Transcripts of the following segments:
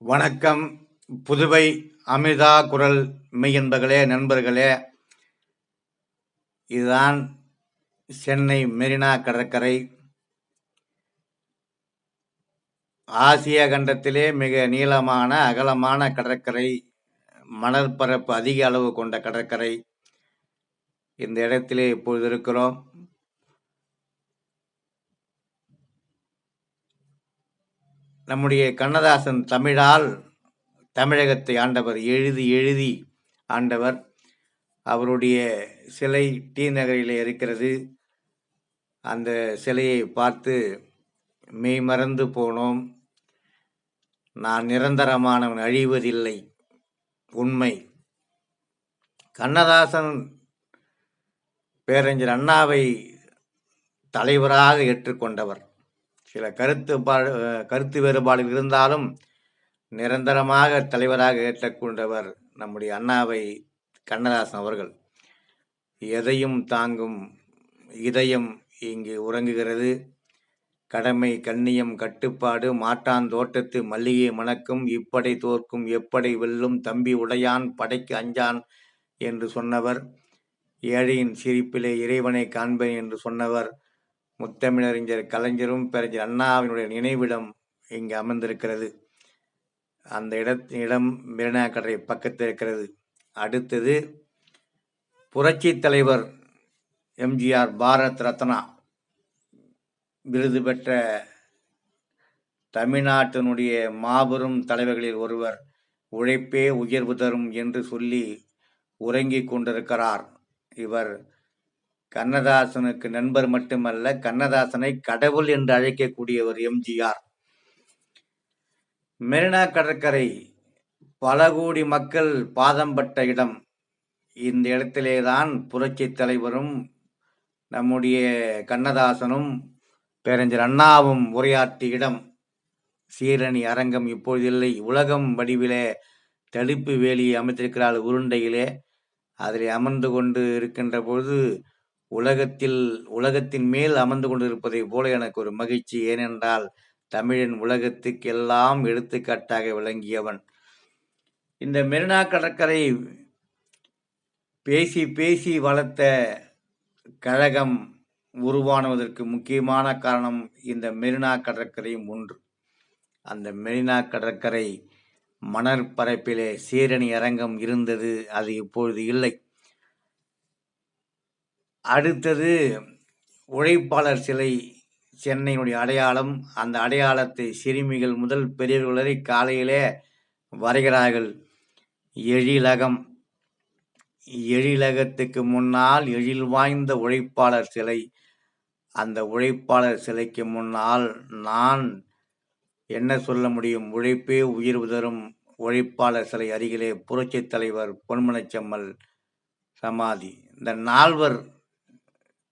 வணக்கம். புதுவை அமிர்தா குரல் மெய்யன்பர்களே, நண்பர்களே, இதுதான் சென்னை மெரினா கடற்கரை. ஆசிய கண்டத்திலே மிக நீளமான அகலமான கடற்கரை, மணற்பரப்பு அதிக அளவு கொண்ட கடற்கரை. இந்த இடத்திலே இப்பொழுது இருக்கிறோம். நம்முடைய கண்ணதாசன் தமிழால் தமிழகத்தை ஆண்டவர், எழுதி ஆண்டவர். அவருடைய சிலை டி நகரிலே இருக்கிறது. அந்த சிலையை பார்த்து மெய்மறந்து போனோம். நான் நிரந்தரமானவன், அழிவதில்லை, உண்மை. கண்ணதாசன் பேரறிஞர் அண்ணாவை தலைவராக ஏற்றுக்கொண்டவர். சில கருத்து வேறுபாடுகள் இருந்தாலும் நிரந்தரமாக தலைவராக ஏற்றுக்கொண்டவர் நம்முடைய அண்ணாவை, கண்ணதாசன் அவர்கள். எதையும் தாங்கும் இதயம் இங்கு உறங்குகிறது. கடமை, கண்ணியம், கட்டுப்பாடு, மாட்டாந்தோட்டத்து மல்லிகை மணக்கும், இப்படை தோற்கும் எப்படை வெல்லும், தம்பி உடையான் படைக்கு அஞ்சான் என்று சொன்னவர். ஏழையின் சிரிப்பிலே இறைவனை காண்பேன் என்று சொன்னவர். முத்தமிழறிஞர் கலைஞரும் பேரறிஞர் அண்ணாவினுடைய நினைவிடம் இங்கு அமர்ந்திருக்கிறது. அந்த இடம் மெரினா கடற்கரை பக்கத்தில் இருக்கிறது. அடுத்தது புரட்சி தலைவர் எம்ஜிஆர், பாரத் ரத்னா விருது பெற்ற தமிழ்நாட்டினுடைய மாபெரும் தலைவர்களில் ஒருவர். உழைப்பே உயர்வு தரும் என்று சொல்லி உறங்கிக் கொண்டிருக்கிறார். இவர் கண்ணதாசனுக்கு நண்பர் மட்டுமல்ல, கண்ணதாசனை கடவுள் என்று அழைக்கக்கூடியவர் எம்ஜிஆர். மெரினா கடற்கரை பல கோடி மக்கள் பாதம் பட்ட இடம். இந்த இடத்திலேதான் புரட்சி தலைவரும் நம்முடைய கண்ணதாசனும் பேரறிஞர் அண்ணாவும் உரையாற்றிய இடம். சீரணி அரங்கம் இப்பொழுது இல்லை. உலகம் வடிவிலே தடுப்பு வேலியை அமைத்திருக்கிறார் உருண்டையிலே. அதில் அமர்ந்து கொண்டு இருக்கின்ற பொழுது உலகத்தின் மேல் அமர்ந்து கொண்டு இருப்பதை போல எனக்கு ஒரு மகிழ்ச்சி. ஏனென்றால் தமிழன் உலகத்துக்கு எல்லாம் எடுத்துக்காட்டாக விளங்கியவன். இந்த மெரினா கடற்கரை பேசி பேசி வளர்த்த கழகம் உருவானுவதற்கு முக்கியமான காரணம் இந்த மெரினா கடற்கரையும் ஒன்று. அந்த மெரினா கடற்கரை மணற்பரப்பிலே சீரணி அரங்கம் இருந்தது. அது இப்பொழுது இல்லை. அடுத்தது உழைப்பாளர் சிலை, சென்னையினுடைய அடையாளம். அந்த அடையாளத்தை சிறுமிகள் முதல் பெரியவர்கள் வரை காலையிலே வரைகிறார்கள். எழிலகத்துக்கு முன்னால் எழில் வாய்ந்த உழைப்பாளர் சிலை. அந்த உழைப்பாளர் சிலைக்கு முன்னால் நான் என்ன சொல்ல முடியும்? உழைப்பே உயர்வு தரும் உழைப்பாளர் சிலை அருகிலே புரட்சி தலைவர் பொன்மனச்செம்மல் சமாதி. இந்த நால்வர்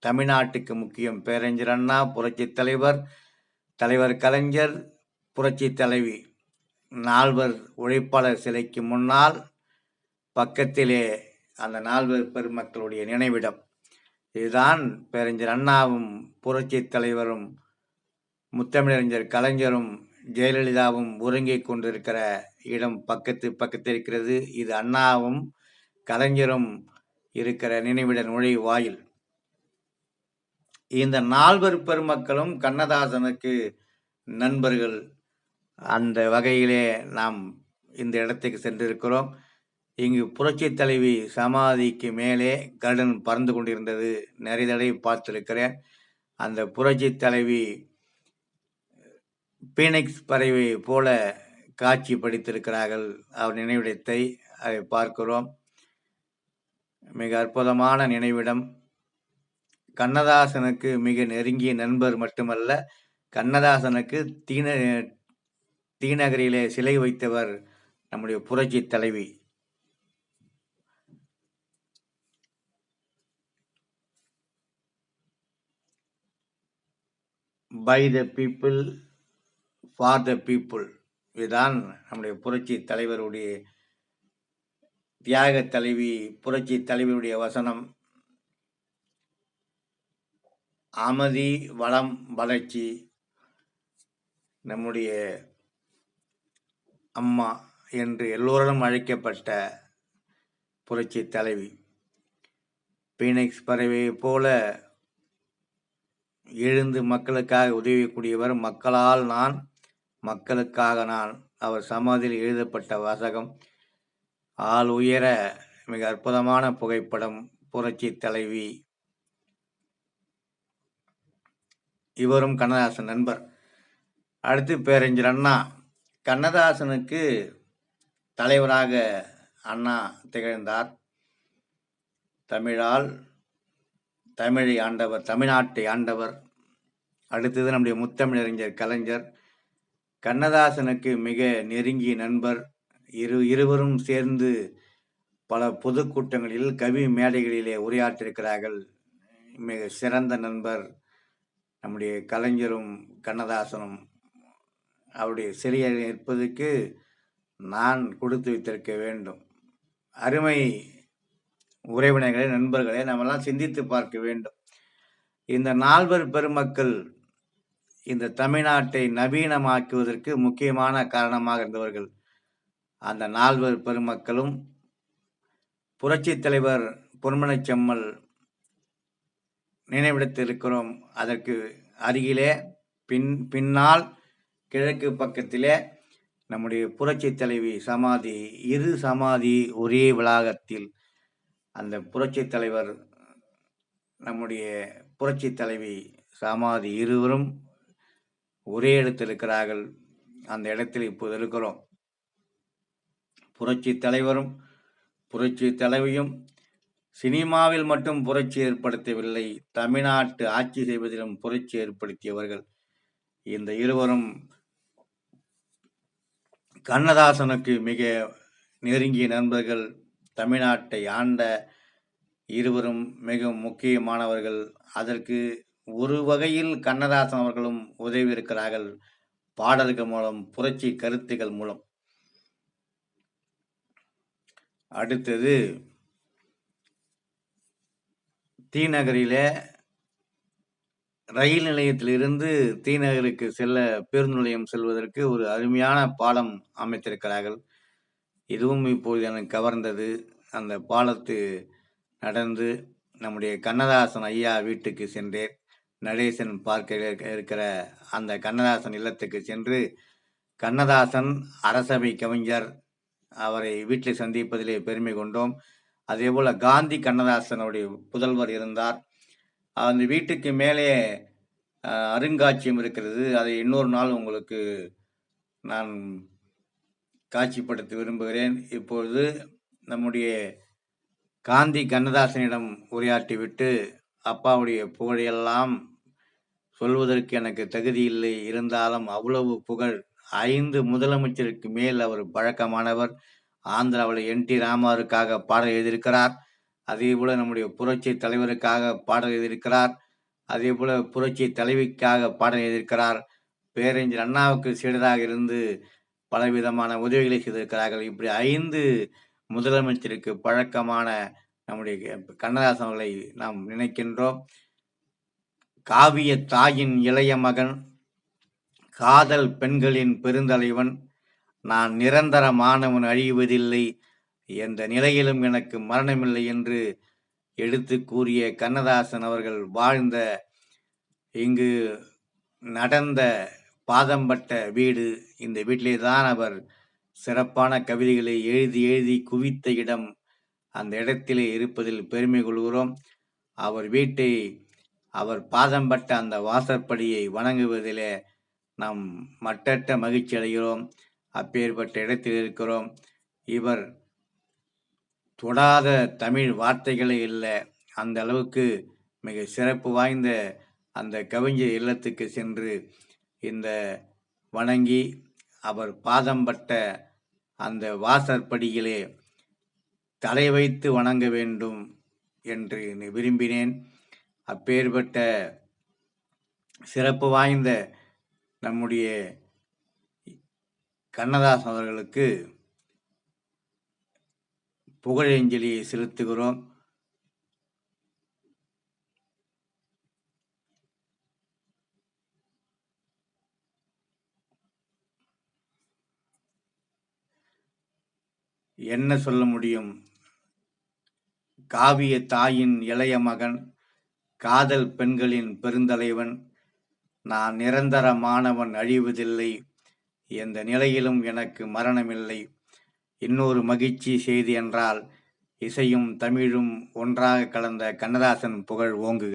தமிழ்நாட்டுக்கு முக்கியம். பேரறிஞர் அண்ணா, புரட்சி தலைவர், தலைவர் கலைஞர், புரட்சி தலைவி. நால்வர் உழைப்பாளர் சிலைக்கு முன்னால் பக்கத்திலே அந்த நால்வர் பெருமக்களுடைய நினைவிடம். இதுதான் பேரறிஞர் அண்ணாவும் புரட்சி தலைவரும் முத்தமிழறிஞர் கலைஞரும் ஜெயலலிதாவும் உறங்கிக் கொண்டிருக்கிற இடம் பக்கத்தில் இருக்கிறது. இது அண்ணாவும் கலைஞரும் இருக்கிற நினைவிட நுழைவாயில். இந்த நால்வர் பெருமக்களும் கண்ணதாசனுக்கு நண்பர்கள். அந்த வகையிலே நாம் இந்த இடத்துக்கு சென்றிருக்கிறோம். இங்கு புரட்சி தலைவி சமாதிக்கு மேலே கருடன் பறந்து கொண்டிருந்தது. நிறைய தடவை பார்த்திருக்கிறேன். அந்த புரட்சி தலைவி பீனிக்ஸ் பறவை போல காட்சி படித்திருக்கிறார்கள். அவர் நினைவிடத்தை அதை பார்க்கிறோம். மிக அற்புதமான நினைவிடம். கண்ணதாசனுக்கு மிக நெருங்கிய நண்பர் மட்டுமல்ல, கண்ணதாசனுக்கு தீநகரிலே சிலை வைத்தவர் நம்முடைய புரட்சி தலைவி. By the people for the people. இதுதான் நம்முடைய புரட்சி தலைவருடைய, தியாக தலைவி புரட்சி தலைவருடைய வசனம். அமைதி, வளம், வளர்ச்சி. நம்முடைய அம்மா என்று எல்லோராலும் அழைக்கப்பட்ட புரட்சி தலைவி. பீனிக்ஸ் பறவையைப் போல எழுந்து மக்களுக்காக உதவக்கூடியவர். மக்களால் நான், மக்களுக்காக நான். அவர் சமாதியில் எழுதப்பட்ட வாசகம். ஆள் உயர மிக அற்புதமான புகைப்படம். புரட்சி தலைவி. இவரும் கண்ணதாசன் நண்பர். அடுத்து பேரறிஞர் அண்ணா. கண்ணதாசனுக்கு தலைவராக அண்ணா திகழ்ந்தார். தமிழால் தமிழை ஆண்டவர், தமிழ்நாட்டை ஆண்டவர். அடுத்தது நம்முடைய முத்தமிழறிஞர் கலைஞர். கண்ணதாசனுக்கு மிக நெருங்கிய நண்பர். இருவரும் சேர்ந்து பல பொதுக்கூட்டங்களில், கவி மேடைகளிலே உரையாற்றிருக்கிறார்கள். மிக சிறந்த நண்பர் நம்முடைய கலைஞரும் கண்ணதாசனும். அவருடைய சிலையை நிற்பதற்கு நான் கொடுத்து வைத்திருக்க வேண்டும். அருமை உறவினர்களே, நண்பர்களே, நம்மெல்லாம் சிந்தித்து பார்க்க வேண்டும். இந்த நால்வர் பெருமக்கள் இந்த தமிழ்நாட்டை நவீனமாக்குவதற்கு முக்கியமான காரணமாக இருந்தவர்கள். அந்த நால்வர் பெருமக்களும் புரட்சி தலைவர் பொன்மனச்செம்மல் நினைவிடத்தில் இருக்கிறோம். அதற்கு அருகிலே பின்னால் கிழக்கு பக்கத்திலே நம்முடைய புரட்சி தலைவி சமாதி. இரு சமாதி ஒரே வளாகத்தில். அந்த புரட்சி தலைவர், நம்முடைய புரட்சி தலைவி சமாதி இருவரும் ஒரே இடத்தில் இருக்கிறார்கள். அந்த இடத்தில் இப்போது இருக்கிறோம். புரட்சி தலைவரும் புரட்சி தலைவியும் சினிமாவில் மட்டும் புரட்சி ஏற்படுத்தவில்லை, தமிழ்நாட்டு ஆட்சி செய்வதிலும் புரட்சி ஏற்படுத்தியவர்கள். இந்த இருவரும் கண்ணதாசனுக்கு மிக நெருங்கிய நண்பர்கள். தமிழ்நாட்டை ஆண்ட இருவரும் மிக முக்கியமானவர்கள். அதற்கு ஒரு வகையில் கண்ணதாசன் அவர்களும் உதவி இருக்கிறார்கள், பாடல்கள் மூலம், புரட்சி கருத்துக்கள் மூலம். அடுத்தது தீநகரிலே ரயில் நிலையத்திலிருந்து தீநகருக்கு செல்ல, பேருந்து நிலையம் செல்வதற்கு ஒரு அருமையான பாலம் அமைத்திருக்கிறார்கள். இதுவும் இப்போது எனக்கு கவர்ந்தது. அந்த பாலத்து நடந்து நம்முடைய கண்ணதாசன் ஐயா வீட்டுக்கு சென்றேன். நடேசன் பார்க்க இருக்கிற அந்த கண்ணதாசன் இல்லத்துக்கு சென்று, கண்ணதாசன் அரசவை கவிஞர், அவரை வீட்டில் சந்திப்பதிலே பெருமை கொண்டோம். அதே போல காந்தி கண்ணதாசனுடைய புதல்வர் இருந்தார். அந்த வீட்டுக்கு மேலே அருங்காட்சியம் இருக்கிறது. அதை இன்னொரு நாள் உங்களுக்கு நான் காட்சிப்படுத்த விரும்புகிறேன். இப்பொழுது நம்முடைய காந்தி கண்ணதாசனிடம் உரையாற்றிவிட்டு, அப்பாவுடைய புகழையெல்லாம் சொல்வதற்கு எனக்கு தகுதி இல்லை, இருந்தாலும் அவ்வளவு புகழ். 5 முதலமைச்சருக்கு மேல் அவர் பழக்கமானவர். ஆந்திராவில் NT ராமாவுக்காக பாடல் எழுதியிருக்கிறார். அதே போல நம்முடைய புரட்சி தலைவருக்காக பாடல் எழுதியிருக்கிறார். அதே போல புரட்சி தலைவிக்காக பாடல் எழுதியிருக்கிறார். பேரறிஞர் அண்ணாவுக்கு சீடராக இருந்து பலவிதமான உதவிகளை செய்திருக்கிறார்கள். இப்படி 5 முதலமைச்சருக்கு பழக்கமான நம்முடைய கண்ணதாசன் அவர்களை நாம் நினைக்கின்றோம். காவிய தாயின் இளைய மகன், காதல் பெண்களின் பெருந்தலைவன், நான் நிரந்தரமானவன், அழிவதில்லை, எந்த நிலையிலும் எனக்கு மரணமில்லை என்று எடுத்து கூறிய கண்ணதாசன் அவர்கள் வாழ்ந்த, இங்கு நடந்த பாதம்பட்ட வீடு. இந்த வீட்டிலே தான் அவர் சிறப்பான கவிதைகளை எழுதி எழுதி குவித்த இடம். அந்த இடத்திலே இருப்பதில் பெருமை கொள்கிறோம். அவர் வீட்டை, அவர் பாதம்பட்ட அந்த வாசற்படியை வணங்குவதிலே நாம் மட்டற்ற மகிழ்ச்சி அடைகிறோம். அப்பேற்பட்ட இடத்தில் இருக்கிறோம். இவர் தொடாத தமிழ் வார்த்தைகளே இல்லை. அந்த அளவுக்கு மிக சிறப்பு வாய்ந்த அந்த கவிஞர் இல்லத்துக்கு சென்று இந்த வணங்கி, அவர் பாதம்பட்ட அந்த வாசற்படியிலே தலை வைத்து வணங்க வேண்டும் என்று விரும்பினேன். அப்பேற்பட்ட சிறப்பு வாய்ந்த நம்முடைய கண்ணதாசன் அவர்களுக்கு புகழஞ்சலியை செலுத்துகிறோம். என்ன சொல்ல முடியும்? காவிய தாயின் இளைய மகன், காதல் பெண்களின் பெருந்தலைவன், நான் நிரந்தரமானவன், அழிவதில்லை, எந்த நிலையிலும் எனக்கு மரணமில்லை. இன்னொரு மகிழ்ச்சி செய்தி என்றால், இசையும் தமிழும் ஒன்றாக கலந்த கண்ணதாசன் புகழ் ஓங்குக.